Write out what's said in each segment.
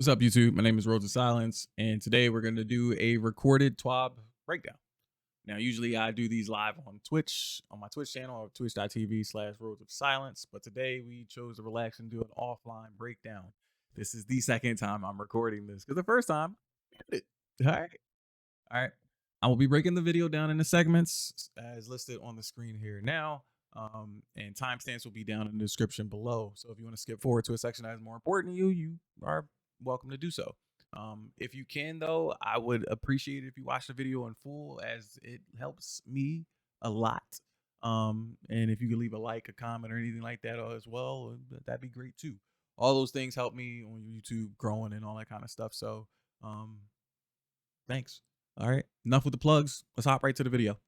What's up, YouTube? My name is Roads of Silence, and today we're going to do a recorded TWAB breakdown. Now, usually I do these live on Twitch, on my Twitch channel, twitch.tv/Roads of Silence, but today we chose to relax and do an offline breakdown. This is the second time I'm recording this, because the first time, I did it. All right. I will be breaking the video down into segments as listed on the screen here now, and timestamps will be down in the description below. So if you want to skip forward to a section that is more important to you, you are welcome to do so. If you can, though, I would appreciate it if you watch the video in full, as it helps me a lot. And if you could leave a like, a comment, or anything like that as well, that'd be great too. All those things help me on YouTube growing and all that kind of stuff. So thanks. All right, enough with the plugs. Let's hop right to the video.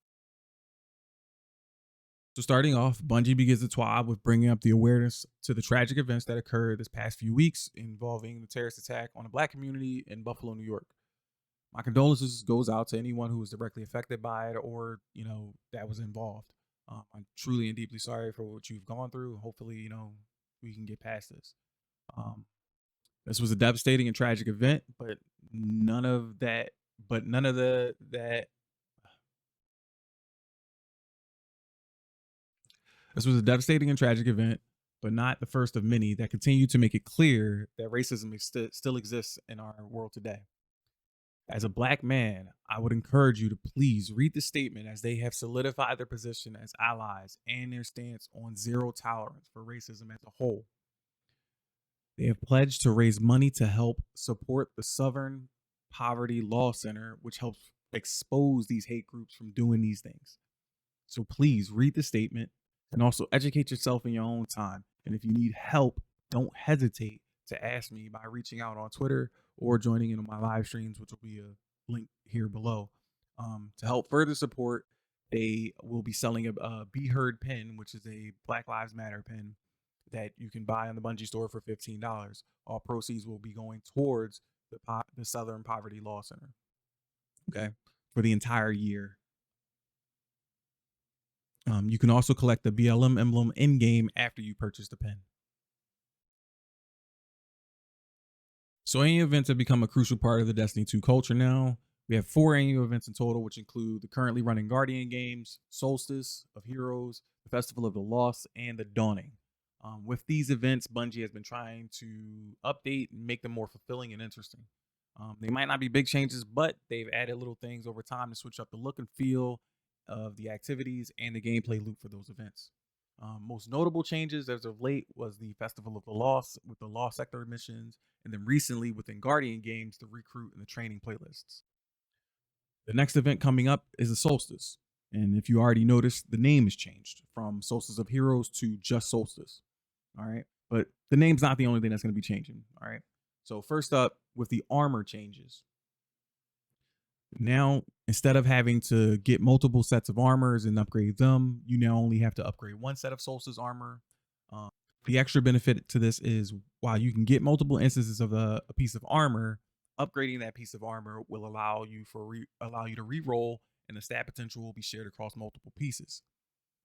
So starting off, Bungie begins the TWAB with bringing up the awareness to the tragic events that occurred this past few weeks involving the terrorist attack on a Black community in Buffalo, New York. My condolences goes out to anyone who was directly affected by it or, that was involved. I'm truly and deeply sorry for what you've gone through. Hopefully, we can get past this. This was a devastating and tragic event, but none of the This was a devastating and tragic event, but not the first of many that continue to make it clear that racism still exists in our world today. As a Black man, I would encourage you to please read the statement, as they have solidified their position as allies and their stance on zero tolerance for racism as a whole. They have pledged to raise money to help support the Southern Poverty Law Center, which helps expose these hate groups from doing these things. So please read the statement and also educate yourself in your own time. And if you need help, don't hesitate to ask me by reaching out on Twitter or joining in on my live streams, which will be a link here below. To help further support, they will be selling a Be Heard pin, which is a Black Lives Matter pin that you can buy on the Bungie store for $15. All proceeds will be going towards the Southern Poverty Law Center. Okay, for the entire year. You can also collect the BLM emblem in game after you purchase the pin. So annual events have become a crucial part of the Destiny 2 culture now. We have 4 annual events in total, which include the currently running Guardian games, Solstice of Heroes, the Festival of the Lost, and the Dawning. With these events, Bungie has been trying to update and make them more fulfilling and interesting. They might not be big changes, but they've added little things over time to switch up the look and feel of the activities and the gameplay loop for those events. Most notable changes as of late was the Festival of the Lost with the Lost Sector missions, and then recently within Guardian games, the recruit and the training playlists. The next event coming up is the Solstice, and if you already noticed, the name has changed from Solstice of Heroes to just Solstice. All right, but the name's not the only thing that's going to be changing. All right, so first up with the armor changes. Now, instead of having to get multiple sets of armors and upgrade them, you now only have to upgrade one set of Solstice armor. The extra benefit to this is, while you can get multiple instances of a piece of armor, upgrading that piece of armor will allow you to re-roll, and the stat potential will be shared across multiple pieces.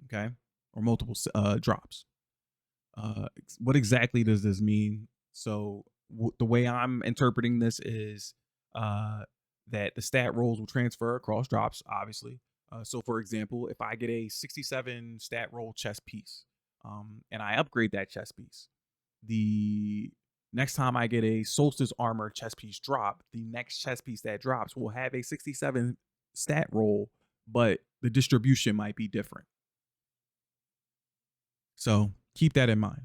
Okay, or multiple drops. What exactly does this mean? So the way I'm interpreting this is that the stat rolls will transfer across drops, obviously. So for example, if I get a 67 stat roll chest piece, and I upgrade that chest piece, the next time I get a Solstice armor chest piece drop, the next chest piece that drops will have a 67 stat roll, but the distribution might be different. So keep that in mind.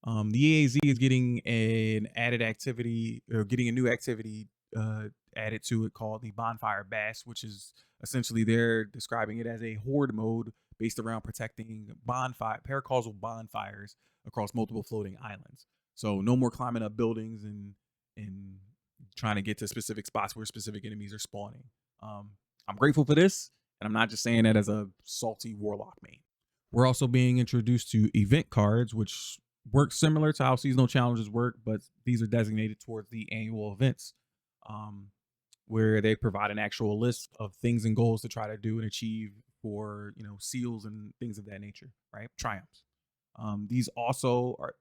The EAZ is getting an added activity, or getting a new activity added to it, called the Bonfire Bash, which is essentially, they're describing it as a horde mode based around protecting paracausal bonfires across multiple floating islands. So no more climbing up buildings and trying to get to specific spots where specific enemies are spawning. I'm grateful for this, and I'm not just saying that as a salty warlock main. We're also being introduced to event cards, which work similar to how seasonal challenges work, but these are designated towards the annual events, where they provide an actual list of things and goals to try to do and achieve for, seals and things of that nature, right? Triumphs. These also are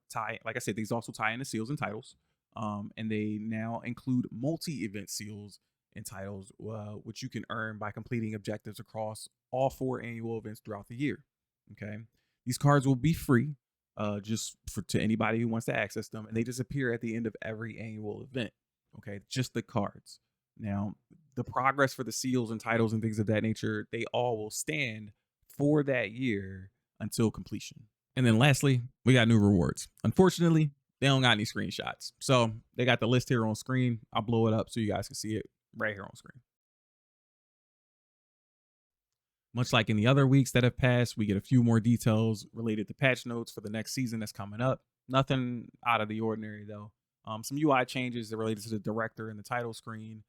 these also tie into seals and titles. And they now include multi-event seals and titles, which you can earn by completing objectives across all 4 annual events throughout the year. Okay, these cards will be free, just for to anybody who wants to access them, and they disappear at the end of every annual event. Okay, just the cards. Now, the progress for the seals and titles and things of that nature, they all will stand for that year until completion. And then lastly, we got new rewards. Unfortunately, they don't got any screenshots. So they got the list here on screen. I'll blow it up so you guys can see it right here on screen. Much like in the other weeks that have passed, we get a few more details related to patch notes for the next season that's coming up. Nothing out of the ordinary though. Some UI changes that related to the director and the title screen.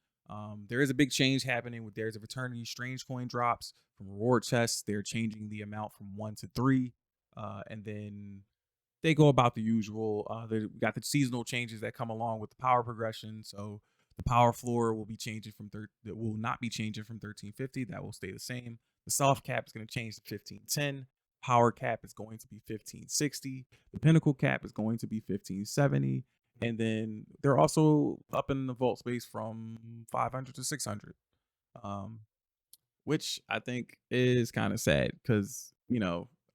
There is a big change happening with Dares of Eternity Strange Coin drops from reward chests. They're changing the amount from 1 to 3. And then they go about the usual. They got the seasonal changes that come along with the power progression. So the power floor will be changing from that will not be changing from 1350. That will stay the same. The soft cap is going to change to 1510. Power cap is going to be 1560. The pinnacle cap is going to be 1570. And then they're also up in the vault space from 500 to 600. Um, which I think is kind of sad because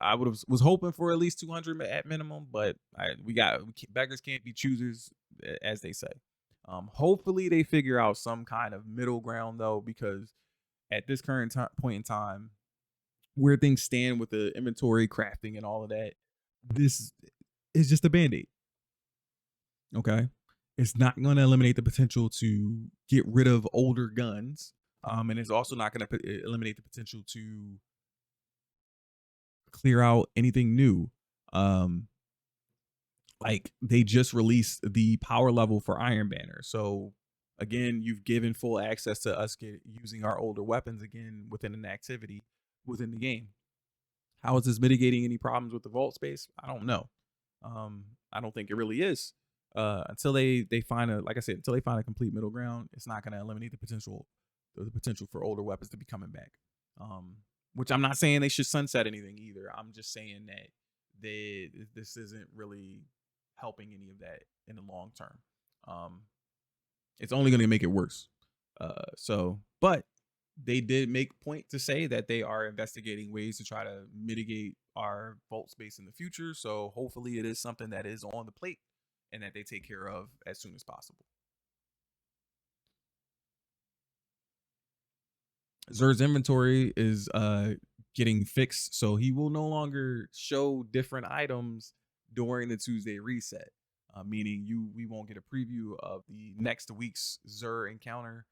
I would have was hoping for at least 200 at minimum, but beggars can't be choosers, as they say. Hopefully they figure out some kind of middle ground though, because at this current point in time, where things stand with the inventory crafting and all of that, this is just a band-aid. Okay, it's not going to eliminate the potential to get rid of older guns, and it's also not going to eliminate the potential to clear out anything new. Um, like they just released the power level for Iron Banner, so again, you've given full access to us using our older weapons again within an activity within the game. How is this mitigating any problems with the vault space? I don't know. I don't think it really is. Until they find a like I said, until they find a complete middle ground, it's not going to eliminate the potential for older weapons to be coming back. Um, which I'm not saying they should sunset anything either. I'm just saying that this isn't really helping any of that in the long term. Um, it's only going to make it worse. But they did make point to say that they are investigating ways to try to mitigate our vault space in the future. So hopefully it is something that is on the plate and that they take care of as soon as possible. Zer's inventory is getting fixed, so he will no longer show different items during the Tuesday reset. Meaning we won't get a preview of the next week's Zer encounter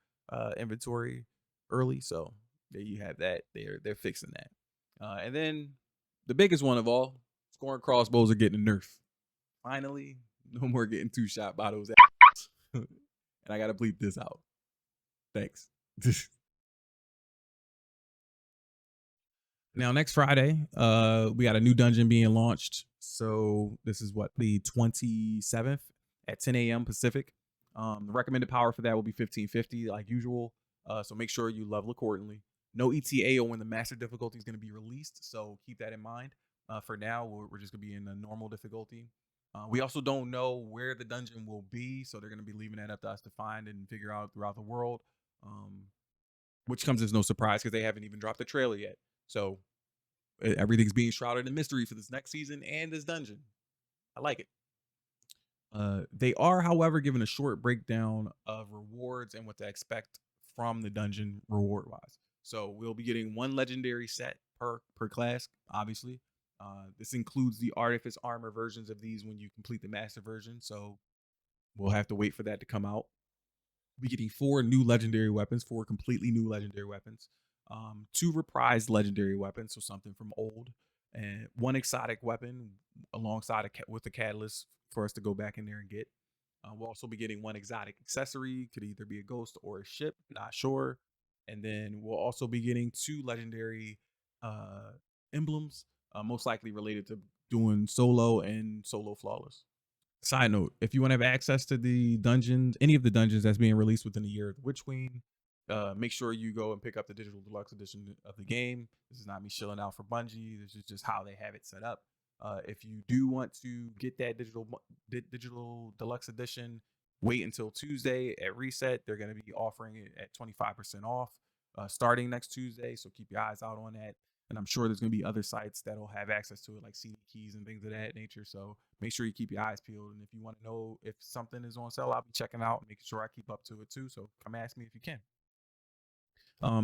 inventory early. So there you have that. They're fixing that. And then the biggest one of all, scoring crossbows are getting a nerf. Finally, no more getting 2-shot by those assholes. And I gotta bleep this out. Thanks. Now, next Friday, we got a new dungeon being launched. So this is what, the 27th at 10 a.m. Pacific. The recommended power for that will be 1550, like usual. So make sure you level accordingly. No ETA on when the master difficulty is going to be released, so keep that in mind. For now, we're just going to be in the normal difficulty. We also don't know where the dungeon will be, so they're going to be leaving that up to us to find and figure out throughout the world. Which comes as no surprise because they haven't even dropped the trailer yet. So everything's being shrouded in mystery for this next season and this dungeon. I like it. They are, however, given a short breakdown of rewards and what to expect from the dungeon reward wise. So we'll be getting one legendary set per class, obviously. This includes the artifice armor versions of these when you complete the master version. So we'll have to wait for that to come out. We'll be getting 4 new legendary weapons, 4 completely new legendary weapons, 2 reprised legendary weapons, so something from old, and 1 exotic weapon alongside with the catalyst for us to go back in there and get. We'll also be getting 1 exotic accessory, could either be a ghost or a ship, not sure. And then we'll also be getting 2 legendary emblems, most likely related to doing solo and solo flawless. Side note, if you want to have access to the dungeons, any of the dungeons that's being released within the year of the Witch Queen, make sure you go and pick up the digital deluxe edition of the game. This is not me shilling out for Bungie. This is just how they have it set up. If you do want to get that digital deluxe edition, wait until Tuesday at reset. They're going to be offering it at 25% off starting next Tuesday. So keep your eyes out on that. And I'm sure there's going to be other sites that'll have access to it, like CD Keys and things of that nature. So make sure you keep your eyes peeled. And if you want to know if something is on sale, I'll be checking out and making sure I keep up to it too. So come ask me if you can.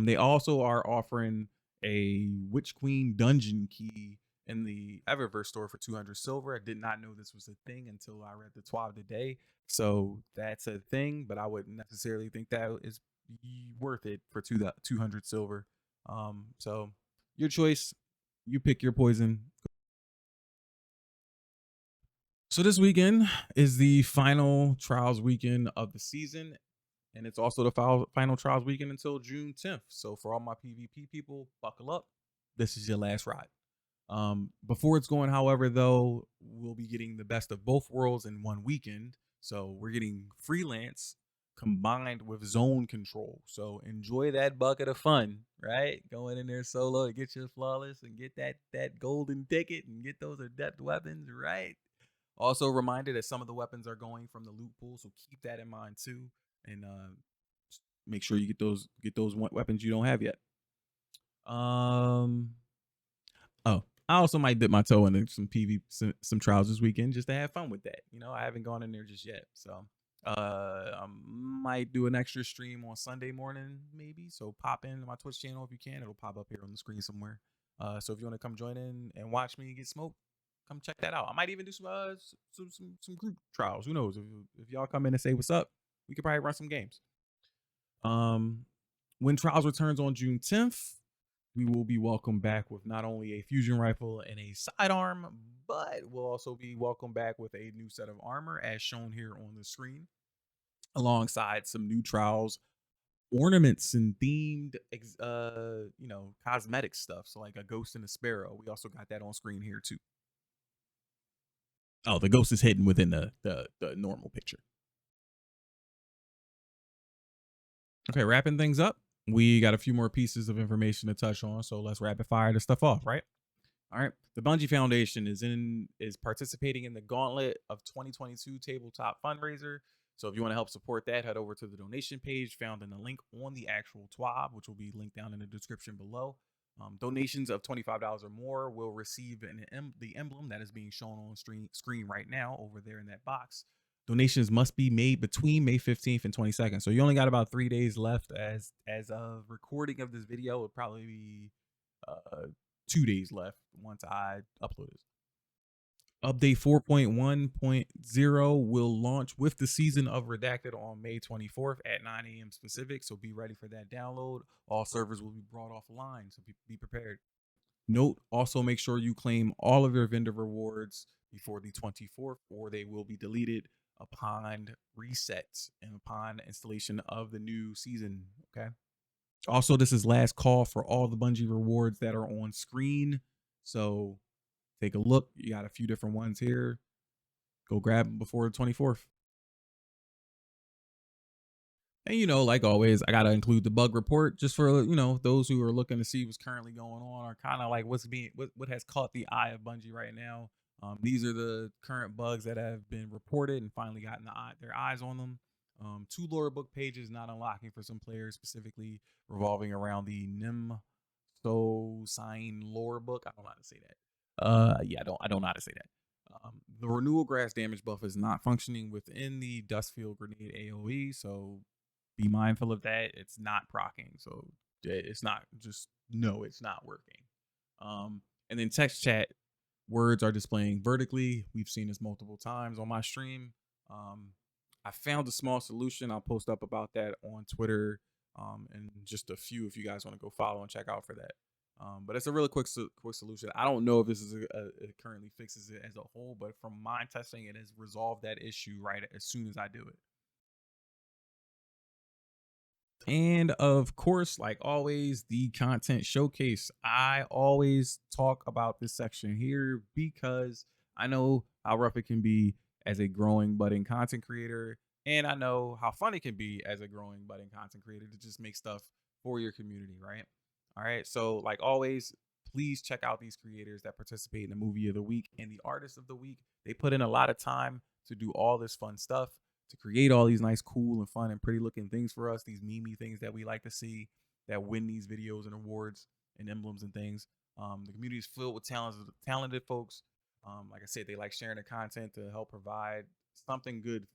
They also are offering a Witch Queen dungeon key in the Eververse store for 200 silver. I did not know this was a thing until I read the TWAB today. So that's a thing, but I wouldn't necessarily think that is worth it for 200 silver. So your choice. You pick your poison. So this weekend is the final trials weekend of the season, and it's also the final trials weekend until June 10th. So for all my PvP people, buckle up. This is your last ride. Before it's going, however, though, we'll be getting the best of both worlds in one weekend. So we're getting freelance combined with zone control. So enjoy that bucket of fun, right? Going in there solo to get your flawless and get that golden ticket and get those adept weapons, right? Also, a reminder that some of the weapons are going from the loot pool, so keep that in mind too, and make sure you get those weapons you don't have yet. Oh, I also might dip my toe into some trials this weekend just to have fun with that. You know, I haven't gone in there just yet, so I might do an extra stream on Sunday morning, maybe. So pop into my Twitch channel if you can. It'll pop up here on the screen somewhere. So if you want to come join in and watch me get smoked, come check that out. I might even do some group trials. Who knows? If y'all come in and say what's up, we could probably run some games. When trials returns on June 10th, we will be welcomed back with not only a fusion rifle and a sidearm, but we'll also be welcomed back with a new set of armor as shown here on the screen, alongside some new trials ornaments and themed cosmetic stuff. So like a ghost and a sparrow. We also got that on screen here too. Oh, the ghost is hidden within the normal picture. Okay, wrapping things up. We got a few more pieces of information to touch on, so let's rapid fire this stuff off, right? All right. The Bungie Foundation is participating in the Gauntlet of 2022 Tabletop Fundraiser. So if you want to help support that, head over to the donation page found in the link on the actual TWAB, which will be linked down in the description below. Donations of $25 or more will receive the emblem that is being shown on screen right now over there in that box. Donations must be made between May 15th and 22nd. So you only got about 3 days left as of recording of this video. It'll probably be 2 days left once I upload it. Update 4.1.0 will launch with the season of Redacted on May 24th at 9 a.m. specific. So be ready for that download. All servers will be brought offline, so be prepared. Note, also make sure you claim all of your vendor rewards before the 24th, or they will be deleted upon reset and upon installation of the new season. Okay. Also, this is last call for all the Bungie rewards that are on screen. So take a look. You got a few different ones here. Go grab them before the 24th. And, you know, like always, I got to include the bug report just for, you know, those who are looking to see what's currently going on or kind of like what has caught the eye of Bungie right now. These are the current bugs that have been reported and finally gotten their eyes on them. 2 lore book pages not unlocking for some players, specifically revolving around the Nimso Sign lore book. I don't know how to say that. Yeah, I don't know how to say that. The renewal grass damage buff is not functioning within the Dustfield Grenade AoE, so be mindful of that. It's not proccing, so it's not it's not working. And then text chat words are displaying vertically. We've seen this multiple times on my stream. I found a small solution. I'll post up about that on Twitter, and just a few if you guys want to go follow and check out for that. But it's a really quick solution. I don't know if this is it currently fixes it as a whole, but from my testing, it has resolved that issue right as soon as I do it. And of course, like always, the content showcase. I always talk about this section here because I know how rough it can be as a growing, budding content creator. And I know how fun it can be as a growing, budding content creator to just make stuff for your community, right? All right. So, like always, please check out these creators that participate in the movie of the week and the artist of the week. They put in a lot of time to do all this fun stuff. to create all these nice, cool, and fun and pretty looking things for us, these meme things that we like to see that win these videos and awards and emblems and things. The community is filled with talented folks. Like I said, they like sharing the content to help provide something good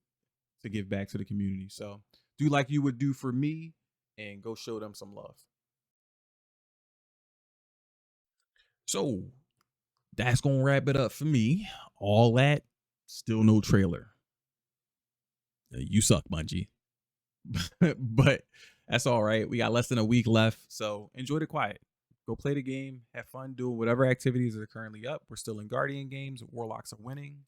to give back to the community. So do like you would do for me and go show them some love. So that's gonna wrap it up for me. All that, still no trailer. You suck, Bungie. But that's all right. We got less than a week left, so enjoy the quiet. Go play the game, have fun, do whatever activities are currently up. We're still in Guardian games. Warlocks are winning.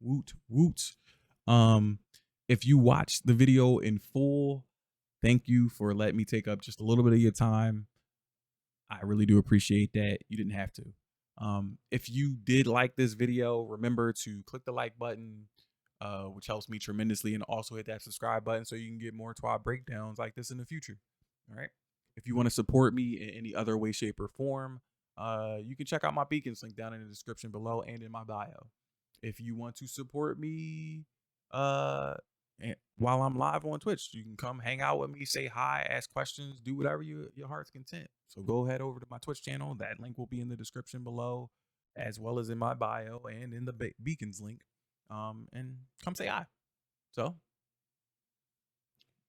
Woot woot. Um, if you watched the video in full, thank you for letting me take up just a little bit of your time. I really do appreciate that. You didn't have to. If you did like this video, remember to click the like button, which helps me tremendously, and also hit that subscribe button so you can get more TWAB breakdowns like this in the future. All right. If you want to support me in any other way, shape, or form, you can check out my beacons link down in the description below and in my bio. If you want to support me, while I'm live on Twitch, you can come hang out with me, say hi, ask questions, do whatever your heart's content. So go head over to my Twitch channel. That link will be in the description below, as well as in my bio and in the beacons link. And come say hi. So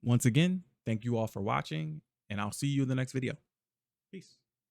once again, thank you all for watching, and I'll see you in the next video. Peace.